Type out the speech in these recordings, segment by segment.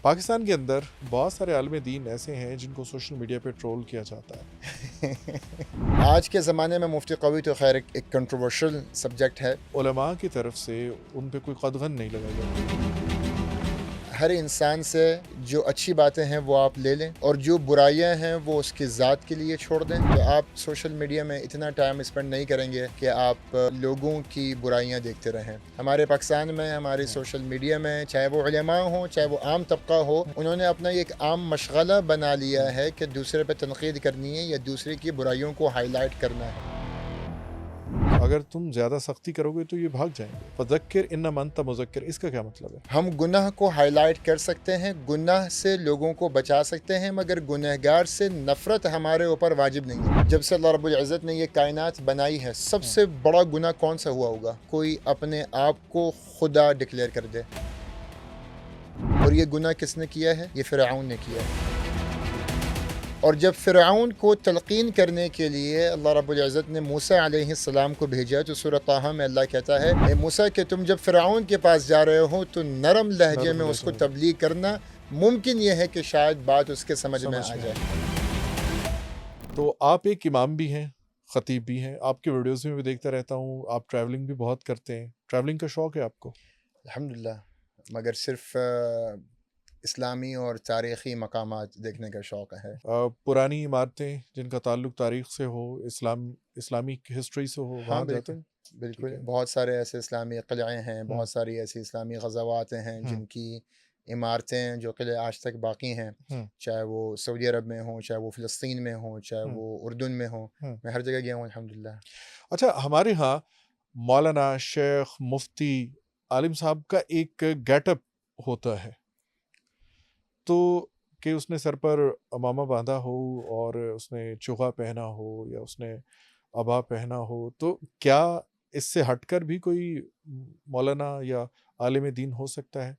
پاکستان کے اندر بہت سارے عالم دین ایسے ہیں جن کو سوشل میڈیا پہ ٹرول کیا جاتا ہے. آج کے زمانے میں مفتی قوی تو خیر ایک کنٹروورشل سبجیکٹ ہے. علماء کی طرف سے ان پہ کوئی قدغن نہیں لگائی جاتی. ہر انسان سے جو اچھی باتیں ہیں وہ آپ لے لیں اور جو برائیاں ہیں وہ اس کی ذات کے لیے چھوڑ دیں. تو آپ سوشل میڈیا میں اتنا ٹائم اسپینڈ نہیں کریں گے کہ آپ لوگوں کی برائیاں دیکھتے رہیں. ہمارے پاکستان میں ہمارے سوشل میڈیا میں چاہے وہ علماء ہوں چاہے وہ عام طبقہ ہو، انہوں نے اپنا ایک عام مشغلہ بنا لیا ہے کہ دوسرے پہ تنقید کرنی ہے یا دوسرے کی برائیوں کو ہائی لائٹ کرنا ہے. اگر تم زیادہ سختی کرو گے تو یہ بھاگ جائیں گے. فذکر انما انت مذکر، اس کا کیا مطلب ہے؟ ہم گناہ کو ہائی لائٹ کر سکتے ہیں، گناہ سے لوگوں کو بچا سکتے ہیں، مگر گنہگار سے نفرت ہمارے اوپر واجب نہیں ہے. جب سے اللہ رب العزت نے یہ کائنات بنائی ہے، سب سے بڑا گناہ کون سا ہوا ہوگا؟ کوئی اپنے آپ کو خدا ڈکلیئر کر دے. اور یہ گناہ کس نے کیا ہے؟ یہ فرعون نے کیا ہے. اور جب فرعون کو تلقین کرنے کے لیے اللہ رب العزت نے موسیٰ علیہ السلام کو بھیجا تو سورہ طٰہٰ میں اللہ کہتا ہے اے موسیٰ کہ تم جب فرعون کے پاس جا رہے ہو تو نرم لہجے میں اس کو تبلیغ کرنا. ممکن یہ ہے کہ شاید بات اس کے سمجھ میں آ جائے. تو آپ ایک امام بھی ہیں، خطیب بھی ہیں، آپ کے ویڈیوز میں بھی دیکھتا رہتا ہوں، آپ ٹریولنگ بھی بہت کرتے ہیں. ٹریولنگ کا شوق ہے آپ کو؟ الحمدللہ، مگر صرف اسلامی اور تاریخی مقامات دیکھنے کا شوق ہے. پرانی عمارتیں جن کا تعلق تاریخ سے ہو، اسلامی ہسٹری سے ہو، وہاں جاتے ہیں؟ بالکل بہت سارے ایسے اسلامی قلعے ہیں، بہت ساری ایسی اسلامی غزوات ہیں جن کی عمارتیں جو قلعے آج تک باقی ہیں، چاہے وہ سعودی عرب میں ہوں، چاہے وہ فلسطین میں ہوں، چاہے وہ اردن میں ہوں. میں ہر جگہ گیا ہوں الحمدللہ. اچھا، ہمارے ہاں مولانا، شیخ، مفتی، عالم صاحب کا ایک گیٹ اپ ہوتا ہے، تو کہ اس نے سر پر امامہ باندھا ہو اور اس نے چوغا پہنا ہو یا اس نے عبا پہنا ہو، تو کیا اس سے ہٹ کر بھی کوئی مولانا یا عالم دین ہو سکتا ہے؟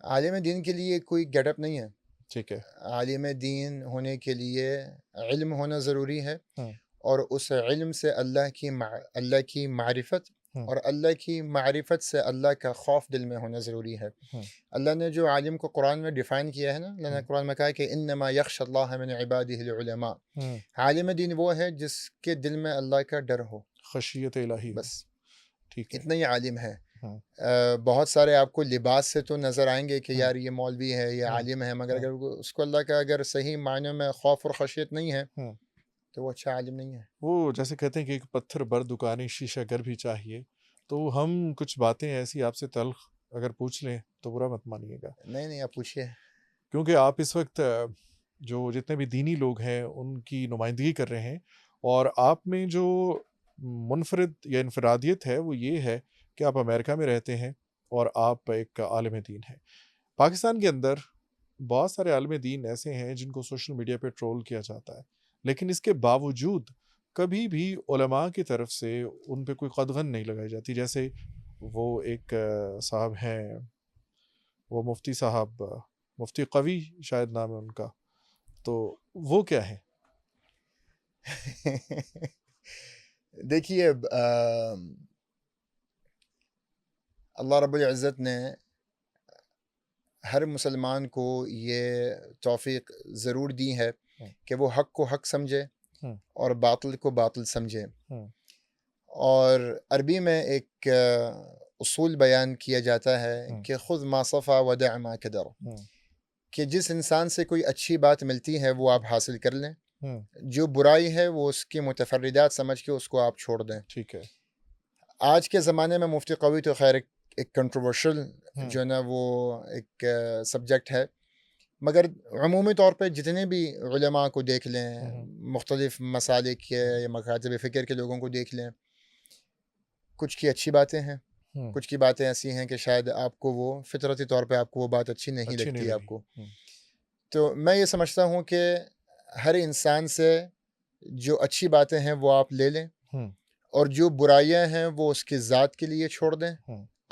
عالم دین کے لیے کوئی گیٹ اپ نہیں ہے. ٹھیک ہے. عالم دین ہونے کے لیے علم ہونا ضروری ہے، اور اس علم سے اللہ کی معرفت اور اللہ کی معرفت سے اللہ کا خوف دل میں ہونا ضروری ہے. اللہ نے جو عالم کو قرآن میں ڈیفائن کیا ہے نا، اللہ نے قرآن میں کہا کہ انما یخشى اللہ من عبادہ العلماء. عالم دین وہ ہے جس کے دل میں اللہ کا ڈر ہو، خشیت الہی. بس ٹھیک ہے. اتنا ہی عالم ہے. بہت سارے آپ کو لباس سے تو نظر آئیں گے کہ یار یہ مولوی ہے، یہ عالم ہے، مگر اگر اس کو اللہ کا اگر صحیح معنی میں خوف اور خشیت نہیں ہے تو وہ اچھا عالم نہیں ہے. وہ جیسے کہتے ہیں کہ ایک پتھر بر دکانی شیشہ گر بھی چاہیے، تو ہم کچھ باتیں ایسی آپ سے تلخ اگر پوچھ لیں تو برا مت مانیے گا. نہیں آپ پوچھیے. کیونکہ آپ اس وقت جو جتنے بھی دینی لوگ ہیں ان کی نمائندگی کر رہے ہیں، اور آپ میں جو منفرد یا انفرادیت ہے وہ یہ ہے کہ آپ امریکہ میں رہتے ہیں اور آپ ایک عالم دین ہیں. پاکستان کے اندر بہت سارے عالم دین ایسے ہیں جن کو سوشل میڈیا پہ ٹرول کیا جاتا ہے، لیکن اس کے باوجود کبھی بھی علماء کی طرف سے ان پہ کوئی قدغن نہیں لگائی جاتی. جیسے وہ ایک صاحب ہیں، وہ مفتی صاحب، مفتی قوی شاید نام ہے ان کا، تو وہ کیا ہے؟ دیکھیے، اللہ رب العزت نے ہر مسلمان کو یہ توفیق ضرور دی ہے کہ وہ حق کو حق سمجھے اور باطل کو باطل سمجھے. اور عربی میں ایک اصول بیان کیا جاتا ہے کہ خذ ما صفا ودع ما کدر، کہ جس انسان سے کوئی اچھی بات ملتی ہے وہ آپ حاصل کر لیں، جو برائی ہے وہ اس کی متفردات سمجھ کے اس کو آپ چھوڑ دیں. ٹھیک ہے. آج کے زمانے میں مفتی قوی تو خیر ایک کنٹروورشل جو ہے نا وہ ایک سبجیکٹ ہے، مگر عمومی طور پہ جتنے بھی علماء کو دیکھ لیں، مختلف مسالک کے یا مکاتب فکر کے لوگوں کو دیکھ لیں، کچھ کی اچھی باتیں ہیں، کچھ کی باتیں ایسی ہیں کہ شاید آپ کو وہ فطرتی طور پہ آپ کو وہ بات اچھی نہیں لگتی آپ کو. تو میں یہ سمجھتا ہوں کہ ہر انسان سے جو اچھی باتیں ہیں وہ آپ لے لیں اور جو برائیاں ہیں وہ اس کی ذات کے لیے چھوڑ دیں.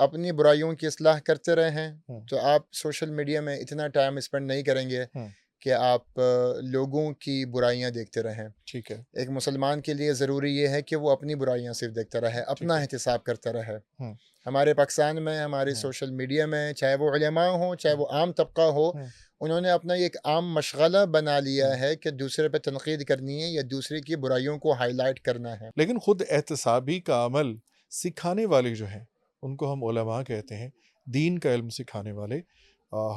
اپنی برائیوں کی اصلاح کرتے رہیں تو آپ سوشل میڈیا میں اتنا ٹائم اسپینڈ نہیں کریں گے کہ آپ لوگوں کی برائیاں دیکھتے رہیں. ٹھیک ہے. ایک مسلمان کے لیے ضروری یہ ہے کہ وہ اپنی برائیاں صرف دیکھتا رہے, اپنا ٹھیک ہے. احتساب کرتا رہے. ہوں. ہمارے پاکستان میں, ہمارے ہوں. سوشل میڈیا میں, چاہے وہ علماء ہوں, چاہے وہ عام طبقہ ہو, ہوں. انہوں نے اپنا ایک عام مشغلہ بنا لیا ہوں. ہے کہ دوسرے پہ تنقید کرنی ہے یا دوسرے کی برائیوں کو ہائی لائٹ کرنا ہے. لیکن خود احتسابی کا عمل سکھانے والے جو ہیں ان کو ہم علماء کہتے ہیں, دین کا علم سکھانے والے.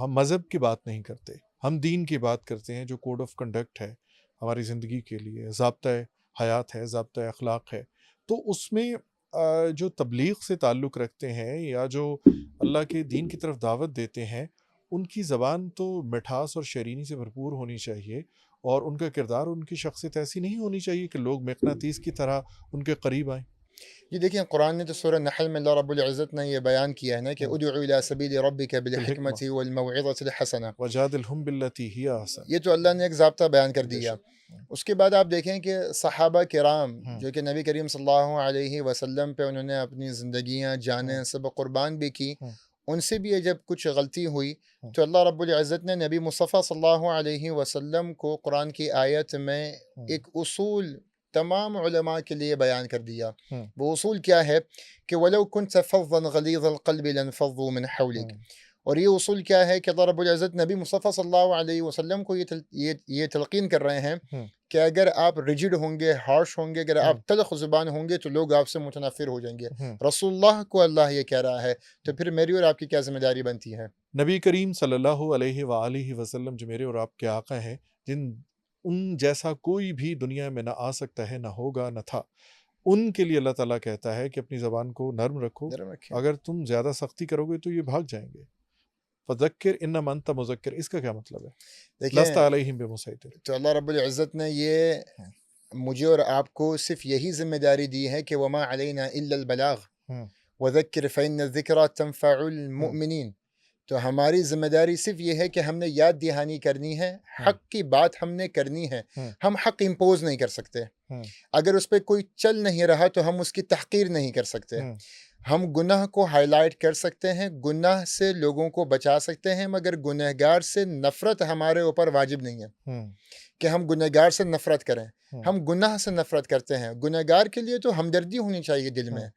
ہم مذہب کی بات نہیں کرتے, ہم دین کی بات کرتے ہیں, جو کوڈ آف کنڈکٹ ہے ہماری زندگی کے لیے, ضابطۂ حیات ہے, ضابطۂ اخلاق ہے. تو اس میں جو تبلیغ سے تعلق رکھتے ہیں یا جو اللہ کے دین کی طرف دعوت دیتے ہیں, ان کی زبان تو مٹھاس اور شیرینی سے بھرپور ہونی چاہیے, اور ان کا کردار, ان کی شخصیت ایسی نہیں ہونی چاہیے کہ لوگ مقناطیس کی طرح ان کے قریب آئیں. یہ دیکھیں, قرآن نے تو سورہ نحل میں اللہ رب العزت نے یہ بیان کیا ہے نا کہ ادعو الی سبیل ربک بالحکمت والموعظۃ الحسنہ, وجادلہم باللتی ہی احسن. یہ تو اللہ نے ایک ضابطہ بیان کر دیا. اس کے بعد آپ دیکھیں کہ صحابہ کرام جو کہ نبی کریم صلی اللہ علیہ وسلم پہ انہوں نے اپنی زندگیاں, جانیں سب قربان بھی کی, ان سے بھی جب کچھ غلطی ہوئی تو اللہ رب العزت نے نبی مصطفیٰ صلی اللہ علیہ وسلم کو قرآن کی آیت میں ایک اصول تمام علماء کے لیے بیان کر دیا. وہ اصول کیا ہے کہ وَلَوْ كُنْتَ فَظًّا غَلِيظَ الْقَلْبِ لَانفَضُّوا مِنْ حَوْلِكَ. اور یہ اصول کیا ہے کہ اللہ رب العزت نبی مصطفیٰ صلی اللہ علیہ وسلم کو یہ تلقین کر رہے ہیں کہ اگر آپ ریجڈ ہوں گے, ہارش ہوں گے, اگر آپ تلخ زبان ہوں گے تو لوگ آپ سے متنفر ہو جائیں گے. رسول اللہ کو اللہ یہ کہہ رہا ہے, تو پھر میری اور آپ کی کیا ذمہ داری بنتی ہے؟ نبی کریم صلی اللہ علیہ وآلہ وسلم جو میرے اور آپ کے آقا ہیں, ان جیسا کوئی بھی دنیا میں نہ آ سکتا ہے, نہ ہوگا, نہ تھا. ان کے لیے اللہ تعالیٰ کہتا ہے کہ اپنی زبان کو نرم رکھو, اگر تم زیادہ سختی کرو گے تو یہ بھاگ جائیں گے. فذکر انما انت مذکر, اس کا کیا مطلب ہے؟ لست علیہم بمسیطر. تو اللہ رب العزت نے یہ مجھے اور آپ کو صرف یہی ذمہ داری دی ہے کہ وما علینا الا البلاغ وذکر فإن الذکریٰ تنفع المؤمنین. تو ہماری ذمہ داری صرف یہ ہے کہ ہم نے یاد دہانی کرنی ہے, حق کی بات ہم نے کرنی ہے. ہم حق امپوز نہیں کر سکتے, اگر اس پہ کوئی چل نہیں رہا تو ہم اس کی تحقیر نہیں کر سکتے. ہم گناہ کو ہائی لائٹ کر سکتے ہیں, گناہ سے لوگوں کو بچا سکتے ہیں, مگر گنہگار سے نفرت ہمارے اوپر واجب نہیں ہے کہ ہم گنہگار سے نفرت کریں. ہم گناہ سے نفرت کرتے ہیں, گنہگار کے لیے تو ہمدردی ہونی چاہیے دل میں.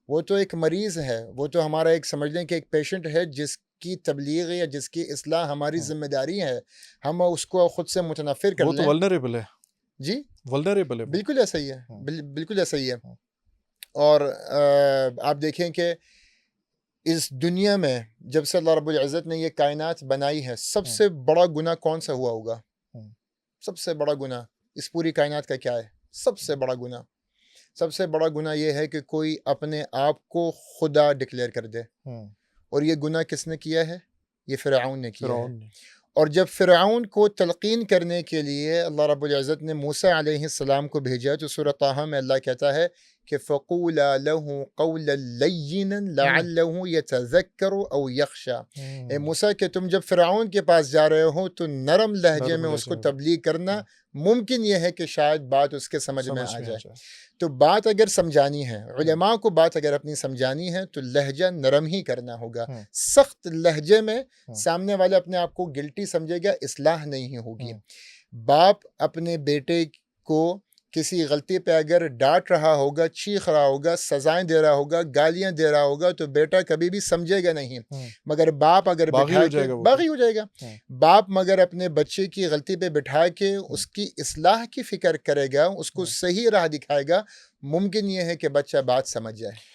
وہ تو ایک مریض ہے, وہ تو ہمارا ایک سمجھ لیں کہ ایک پیشنٹ ہے جس کی تبلیغ یا جس کی اصلاح ہماری ذمہ داری ہے. ہم اس کو خود سے متنفر کر لیں, وہ تو ولنریبل ہے. جی ولنریبل ہے, بالکل ایسا ہی ہے, بالکل ایسا ہی ہے. اور آپ دیکھیں کہ اس دنیا میں جب سے اللہ رب العزت نے یہ کائنات بنائی ہے, سب سے بڑا گناہ کون سا ہوا ہوگا؟ سب سے بڑا گناہ اس پوری کائنات کا کیا ہے؟ سب سے بڑا گناہ, سب سے بڑا گناہ یہ ہے کہ کوئی اپنے آپ کو خدا ڈکلیئر کر دے. اور یہ گناہ کس نے کیا ہے؟ یہ فرعون نے کیا ہے. اور جب فرعون کو تلقین کرنے کے لیے اللہ رب العزت نے موسیٰ علیہ السلام کو بھیجا تو سورہ طٰہٰ میں اللہ کہتا ہے کہ فَقُولَا لَهُ قَوْلًا لَيِّنًا لَعَلَّهُ يَتَذَكَّرُ أَوْ يَخْشَى. اے موسیٰ کہ تم جب فرعون کے پاس جا رہے ہو تو نرم لہجے میں اس کو تبلیغ کرنا, ممکن یہ ہے کہ شاید بات اس کے سمجھ میں آ جائے. تو بات اگر سمجھانی ہے, علماء کو بات اگر اپنی سمجھانی ہے تو لہجہ نرم ہی کرنا ہوگا. سخت لہجے میں سامنے والے اپنے آپ کو گلٹی سمجھے گا, اصلاح نہیں ہوگی. باپ اپنے بیٹے کو کسی غلطی پہ اگر ڈانٹ رہا ہوگا, چیخ رہا ہوگا, سزائیں دے رہا ہوگا, گالیاں دے رہا ہوگا تو بیٹا کبھی بھی سمجھے گا نہیں. مگر باپ اگر بٹھا کے باغی ہو جائے گا. باپ مگر اپنے بچے کی غلطی پہ بٹھا کے اس کی اصلاح کی فکر کرے گا, اس کو صحیح راہ دکھائے گا, ممکن یہ ہے کہ بچہ بات سمجھ جائے.